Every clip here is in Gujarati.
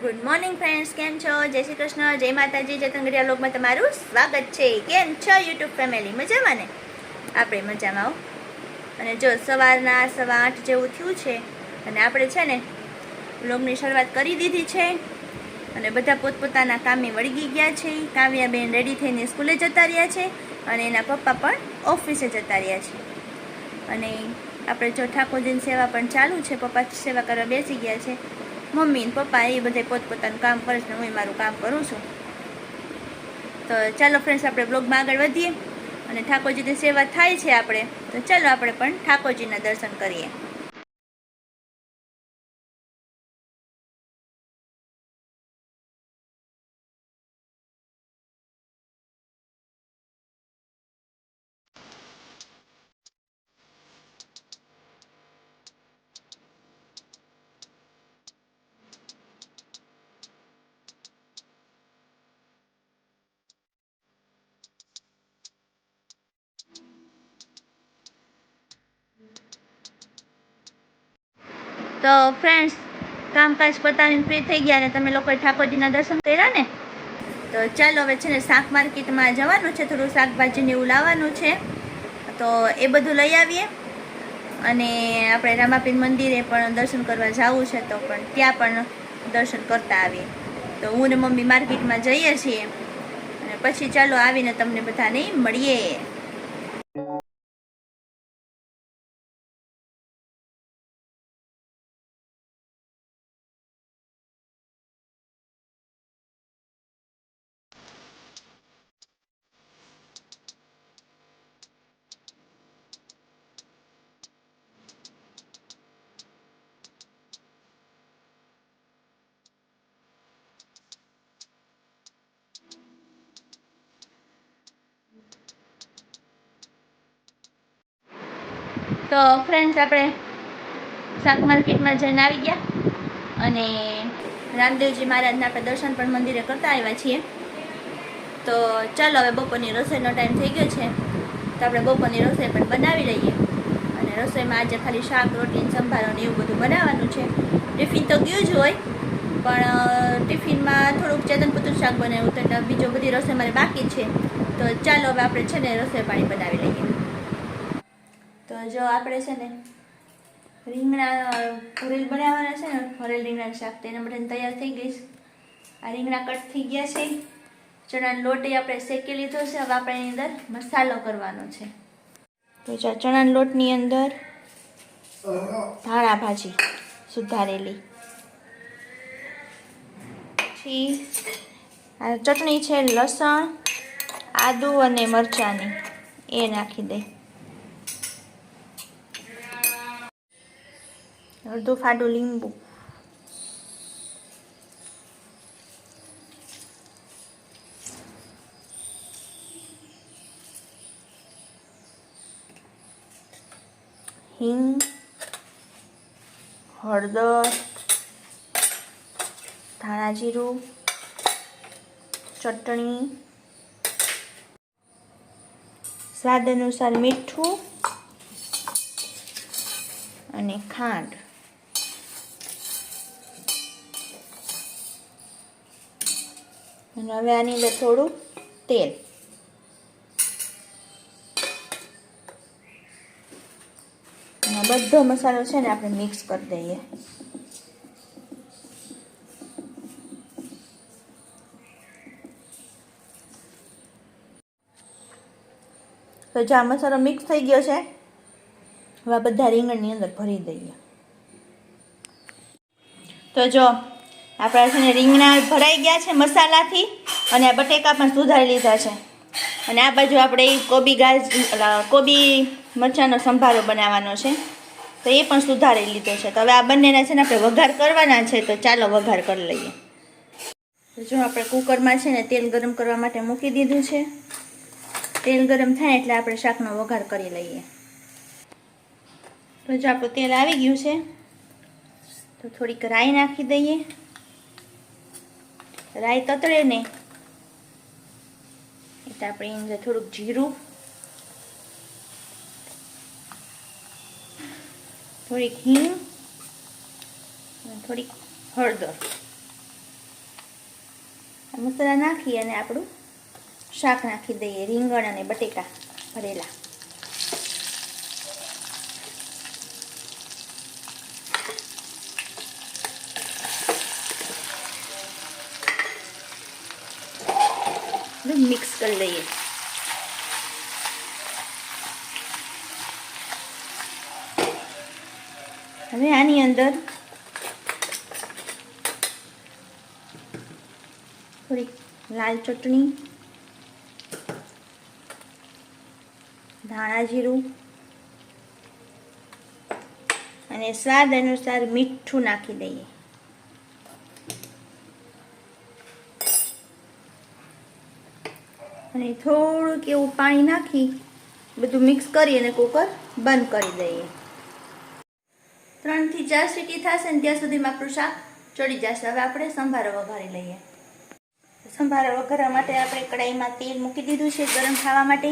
ગુડ મોર્નિંગ ફ્રેન્ડ્સ, કેમ છો? જય શ્રી કૃષ્ણ, જય માતાજી, જતંગડિયા વ્લોગમાં તમારું સ્વાગત છે. કેમ છો યુટ્યુબ ફેમિલી? મજામાં ને? આપણે મજામાં આવો. અને જો સવારના 8:15 જેવું થયું છે અને આપણે છે ને વ્લોગની શરૂઆત કરી દીધી છે અને બધા પોતપોતાના કામે વળગી ગયા છે. કાવ્યાબેન રેડી થઈને સ્કૂલે જતા રહ્યા છે અને એના પપ્પા પણ ઓફિસે જતા રહ્યા છે. અને આપણે જો ઠાકોરજીની સેવા પણ ચાલુ છે. પપ્પા સેવા કરવા બેસી ગયા છે. મમ્મી ને પપ્પા એ બધે પોતપોતાનું કામ કરે છે, હું મારું કામ કરું છું. તો ચાલો ફ્રેન્ડ્સ, આપણે બ્લોગમાં આગળ વધીએ અને ઠાકોરજીની સેવા થાય છે આપણે, તો ચાલો આપણે પણ ઠાકોરજીના દર્શન કરીએ. તો ફ્રેન્ડ્સ, કામકાજ પતાવીને ફ્રી થઈ ગયા અને તમે લોકોએ ઠાકોરજીના દર્શન કર્યા ને? તો ચાલો હવે છે ને શાક માર્કેટમાં જવાનું છે, થોડું શાકભાજીને એવું લાવવાનું છે, તો એ બધું લઈ આવીએ. અને આપણે રામાપીર મંદિરે પણ દર્શન કરવા જવું છે, તો પણ ત્યાં પણ દર્શન કરતા આવીએ. તો હું ને મમ્મી માર્કેટમાં જઈએ છીએ અને પછી ચાલો આવીને તમને બધાને મળીએ. તો ફ્રેન્ડ્સ, આપણે શાક માર્કેટમાં જઈને આવી ગયા અને રામદેવજી મહારાજના આપણે દર્શન પણ મંદિરે કરતા આવ્યા છીએ. તો ચાલો હવે બપોરની રસોઈનો ટાઈમ થઈ ગયો છે, તો આપણે બપોરની રસોઈ પણ બનાવી લઈએ. અને રસોઈમાં આજે ખાલી શાક, રોટલી, સંભારો ને એવું બધું બનાવવાનું છે. ટિફિન તો ગયું જ હોય, પણ ટિફિનમાં થોડુંક ચેતનપુત્ર શાક બનાવ્યું, તો એટલે બીજો બધી રસોઈ મારે બાકી છે. તો ચાલો હવે આપણે છે ને રસોઈ પાણી બનાવી લઈએ. તો જો આપણે છે ને રીંગણા ભરેલ બનાવવાના છે ને, ભરેલ રીંગણાનું શાક, તેના માટે તૈયાર થઈ ગઈ. આ રીંગણા કટ થઈ ગયા છે. ચણાનો લોટ આપણે શેકી લીધો છે. હવે આપણે એની અંદર મસાલો કરવાનો છે. તો ચણાના લોટની અંદર ધાણા ભાજી સુધારેલી, પછી આ ચટણી છે લસણ, આદુ અને મરચાંની, એ નાખી દે. અડધું ફાડું લીંબુ, હિંગ, હળદર, ધાણા જીરું, ચટણી, સ્વાદ અનુસાર મીઠું અને ખાંડ. અને હવે આની અંદર થોડું તેલ. અને બધો મસાલો છે ને આપણે મિક્સ કરી દઈએ. તો જો આ મસાલો મિક્સ થઈ ગયો છે, હવે આ બધા રીંગણની અંદર ભરી દઈએ. તો જો આપણા છે ને રીંગણા ભરાઈ ગયા છે મસાલાથી, અને આ બટેકા પણ સુધારી લીધા છે. અને આ બાજુ આપણે કોબી મરચાંનો સંભારો બનાવવાનો છે, તો એ પણ સુધારી લીધો છે. તો હવે આ બંનેના છે ને આપણે વઘાર કરવાના છે, તો ચાલો વઘાર કરી લઈએ. તો જો આપણે કુકરમાં છે ને તેલ ગરમ કરવા માટે મૂકી દીધું છે. તેલ ગરમ થાય એટલે આપણે શાકનો વઘાર કરી લઈએ. તો જો આપણું તેલ આવી ગયું છે, તો થોડીક રાઈ નાખી દઈએ. રાઈ તતળે ને એટલે આપણે અંદર થોડુંક જીરું, થોડીક હિંગ અને થોડીક હળદર. મસાલા નાખી અને આપણું શાક નાખી દઈએ, રીંગણ અને બટેકા ભરેલા. મિક્સ કરી લઈએ. હવે આની અંદર થોડી લાલ ચટણી, ધાણા જીરું અને સ્વાદ અનુસાર મીઠું નાખી દઈએ. અને થોડુંક એવું પાણી નાખી બધું મિક્સ કરી અને કુકર બંધ કરી દઈએ. 3 થી 4 સીટી થશે ને ત્યાં સુધીમાં આપણું શાક ચડી જશે. હવે આપણે સંભારો વઘારી લઈએ. સંભારો વઘારવા માટે આપણે કડાઈમાં તેલ મૂકી દીધું છે ગરમ થવા માટે.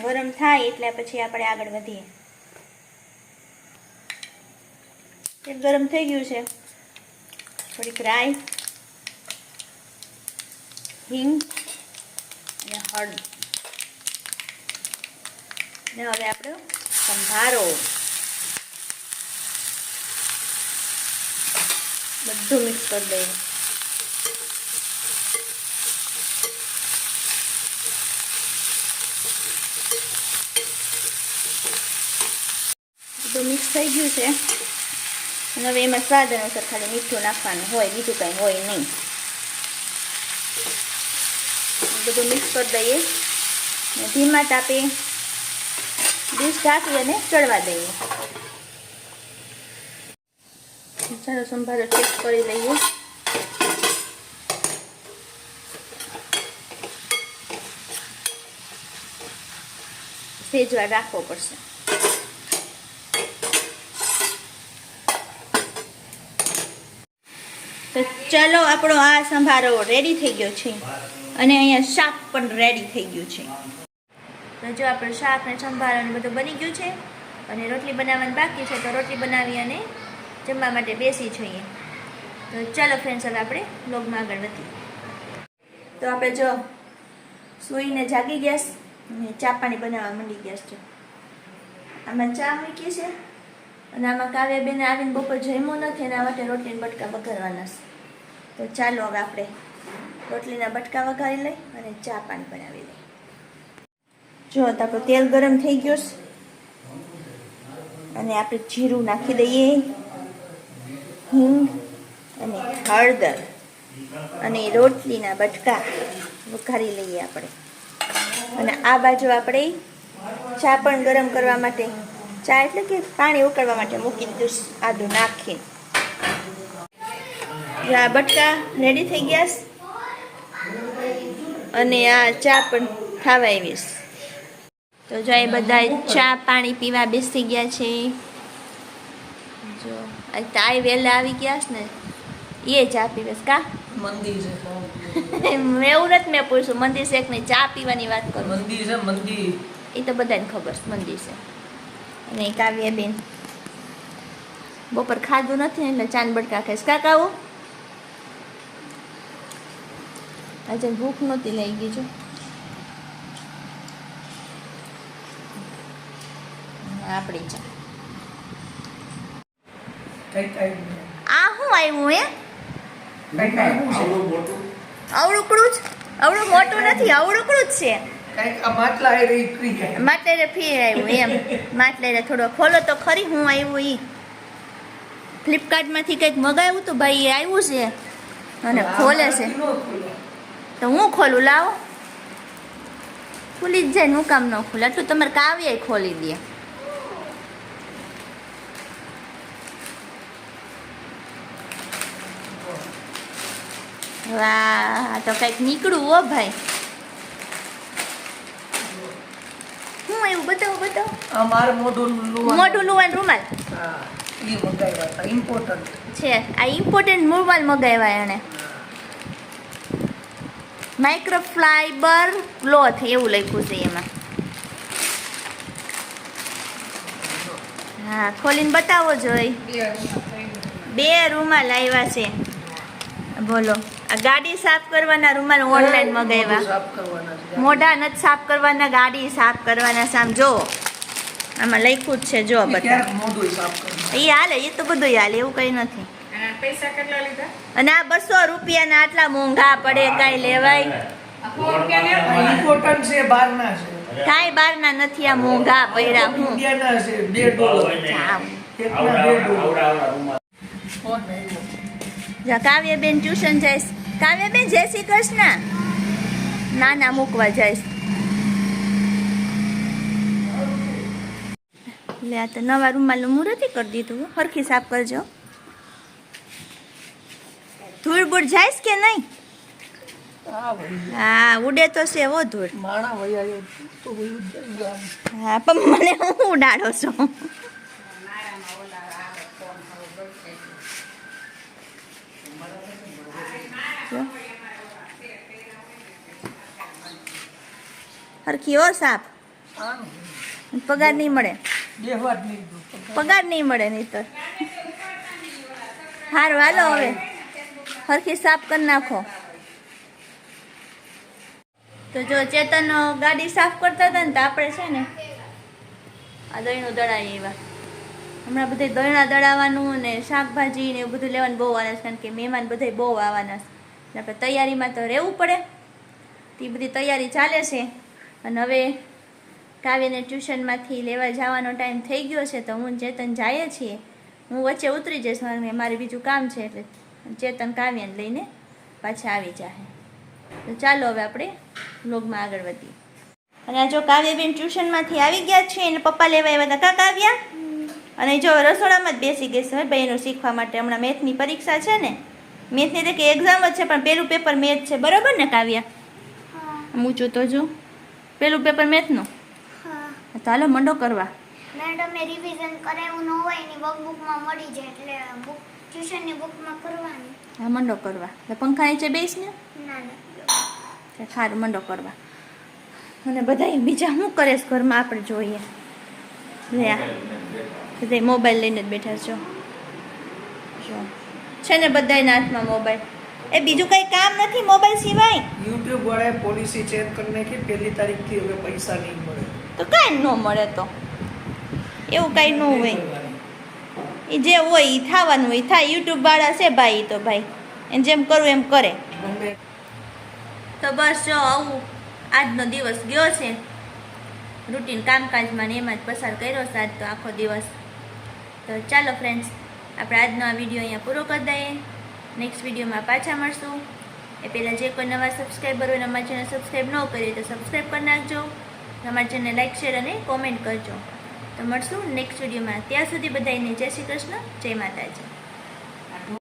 ગરમ થાય એટલે પછી આપણે આગળ વધીએ. તેલ ગરમ થઈ ગયું છે. થોડીક રાઈ, હિંગ અને હળદ. ને હવે આપણે સંભારો બધું મિક્સ કરી દઈએ. બધું મિક્સ થઈ ગયું છે અને હવે એમાં સ્વાદ અનુસાર ખાલી મીઠું નાખવાનું હોય, બીજું કંઈ હોય નહીં. બધું મિક્સ કરી દઈએ અને ધીમા તાપે ડીશ ઢાંકી અને ચડવા દઈએ. ચાલો સંભારો ચેક કરી લઈએ. સેજવાર રાખવો પડશે. તો ચાલો આપણો આ સંભારો રેડી થઈ ગયો છે અને અહીંયા શાક પણ રેડી થઈ ગયું છે. તો જો આપણું શાક ને સંભારો ને બધું બની ગયું છે અને રોટલી બનાવવાની બાકી છે. તો રોટલી બનાવી અને જમવા માટે બેસી જઈએ. તો ચાલો ફ્રેન્ડ્સ, હવે આપણે બ્લોગમાં આગળ વધીએ. તો આપણે જો સૂઈને જાગી ગયા અને ચા પાણી બનાવવા માંડી ગયા છે. આમાં ચા મૂકી છે અને આમાં કાવ્યાબેન આવીને બપોર જમ્યું નથી એના માટે રોટલીના બટકા વઘારવાના છે. તો ચાલો હવે આપણે રોટલીના બટકા વઘારી લઈ અને ચા પાણી બનાવી લઈએ. જો તો આપણું તેલ ગરમ થઈ ગયું છે અને આપણે જીરું નાખી દઈએ, હિંગ અને હળદર અને રોટલીના બટકા વઘારી લઈએ આપણે. અને આ બાજુ આપણે ચા પણ ગરમ કરવા માટે, ચા એટલે કે પાણી ઉકળવા માટે મૂકી દીધું આદું નાખીને. આ બટકા રેડી થઈ ગયા અને આ ચા પણ ખાવા આવીશ. તો જો એ બધા ચા પાણી પીવા બેસી ગયા છે. જો તાઈ વહેલા આવી ગયા છે ને એ ચા પીવેશ કા મંદિર છે. એવું નથી મેં પૂછ્યું મંદિર છે કે નહીં, ચા પીવાની વાત કરું. મંદિર છે મંદિર. એ તો બધાને ખબર છે મંદિર છે. અને કાવ્યાબેન બપોર ખાધું નથી એટલે ચાંદ બટકા ખાઈશ. કાકાઓ આજે ભૂખ નહોતી લઈ ગઈ છો. આપણી ચા આ શું આવ્યું હે? અવળુકડું જ. અવળું મોટું નથી, અવળુકડું જ છે. માટલે ફી આવ્યું એમ. માટલે થોડો ખોલો તો ખરી હું આવ્યું ઈ. ફ્લિપકાર્ટમાંથી કંઈક મગાવ્યું તો ભાઈ એ આવ્યું છે અને ખોલે છે. તો હું ખોલું, લાવો. ખુલી જ જાય, હું કામ ન ખુલે? આટલું તમારે કાવ્ય ખોલી દે. વાહ, તો કંઈક નીકળું હો ભાઈ. હું એવું બતાવો બતાવો. મોઢું લુવાનું રૂમાલ છે. આ ઇમ્પોર્ટન્ટ રૂમાલ મગાવ્યા એને. માઇક્રોફાઈબર ક્લોથ એવું લખ્યું છે એમાં. હા, ખોલીને બતાવો જોઈ. 2 રૂમાલ આવ્યા છે. બોલો આ ગાડી સાફ કરવાના રૂમાલ ઓનલાઈન મગાવ્યા. મોઢું સાફ કરવાના છે. મોઢા નથી સાફ કરવાના, ગાડી સાફ કરવાના. સામ જો આમાં લખ્યું જ છે, જો એ બધા ક્યારેક મોઢું સાફ કરવાનું. એ હાલે, એ તો બધું હાલે, એવું કઈ નથી. પૈસા કેટલા લીધા? અને આ 200 રૂપિયાના આટલા મોંઘા પડે, કાંઈ લેવાય? ઇમ્પોર્ટન્ટ છે, બહારના છે. કાંઈ બહારના નથી, આ મોંઘા પડ્યા. હું ઇન્ડિયાના છે, $2. જાઉં. એકના $2. કોણ આવ્યો? જા કાવ્યબેન ટ્યુશન જઈશ. કાવ્યબેન જય શ્રી કૃષ્ણ. નાના મૂકવા જઈશ. લે આ તો નવા રૂમાલનું મુહૂર્ત કરી દીધું. હરખી સાફ કરજો. ધૂળ બૂળ જાઈશ કે નહીં? હા ભાઈ, હા ઉડે તો છે એવો ધૂળ. માણા વહી આવ્યો તો વહી જ જાય. હા પણ મને હું ઉડાડો છો? હરખી ઓ સાપ, આનું પગાર નહીં મળે. દેવા જ નહીં દો. પગાર નહીં મળે નહીં તો. સારું હાલો હવે હરખી સાફ કરી નાખો. તો જો ચેતન ગાડી સાફ કરતા હતા ને તો આપણે છે ને આ દહીંનું દળાવી એવા. હમણાં બધે દળણા દળાવવાનું ને શાકભાજી ને એવું બધું લેવાનું બહુ આવવાના છે, કારણ કે મહેમાન બધા બહુ આવવાના છે. આપણે તૈયારીમાં તો રહેવું પડે. તે બધી તૈયારી ચાલે છે. અને હવે કાવ્યને ટ્યુશનમાંથી લેવા જવાનો ટાઈમ થઈ ગયો છે, તો હું ચેતન જઈએ છીએ. હું વચ્ચે ઉતરી જઈશ, મારે બીજું કામ છે, એટલે ચેતન કાવ્યને લઈને પાછા આવી જાય. તો ચાલો હવે આપણે વ્લોગમાં આગળ વધીએ. અને આ જો કાવ્યબેન ટ્યુશનમાંથી આવી ગયા છે, એને પપ્પા લેવા આવ્યા હતા. કા કાવ્યા? અને જો રસોડામાં જ બેસી ગઈ છે બહેનો શીખવા માટે. હમણાં મેથની પરીક્ષા છે ને, મેથની તો કે એક્ઝામ જ છે, પણ પહેલું પેપર મેથ છે. બરોબર ને કાવ્યા? ઊંચું તો જો પેલું પેપર મેથનું. તો હાલો મંડો કરવા. મેડમે રિવિઝન કરાવ્યું ન હોય એની વર્કબુકમાં મળી જાય એટલે બુક ટ્યુશનની બુકમાં કરવાની. હા મંડો કરવા. તો પંખા નીચે બેસ ને. ના ના સારું મંડો કરવા. અને બધા બીજા શું કરે છે ઘરમાં આપણે જોઈએ. લે આ બધા મોબાઈલ લઈને જ બેઠા છો. જો છે ને બધાના હાથમાં મોબાઈલ. એ બીજું કંઈ કામ નથી મોબાઈલ સિવાય. YouTube વાળાએ પોલિસી ચેન્જ કરી નાખી, 1 તારીખથી હવે પૈસા નહીં મળે. તો કાંઈ ન મળે, તો એવું કાંઈ ન હોય. એ જે હોય એ થવાનું હોય થાય. યુટ્યુબ વાળા છે ભાઈ, તો ભાઈ એને જેમ કરવું એમ કરે. ગમે તો બસ જો આવું આજનો દિવસ ગયો છે. રૂટીન કામકાજમાં ને એમાં જ પસાર કર્યો છે આજ તો આખો દિવસ. તો ચાલો ફ્રેન્ડ્સ, આપણે આજનો આ વિડીયો અહીંયા પૂરો કરી દઈએ. નેક્સ્ટ વિડીયોમાં પાછા મળશું. એ પહેલાં જે કોઈ નવા સબસ્ક્રાઈબર હોય અમારી ચેનલ સબસ્ક્રાઈબ ન કરીએ તો સબસ્ક્રાઈબ કરી નાખજો. અમારી ચેનલને લાઈક શેર અને કોમેન્ટ કરજો. તો મળશું નેક્સ્ટ વિડીયોમાં. ત્યાં સુધી બધાને જય શ્રી કૃષ્ણ, જય માતાજી.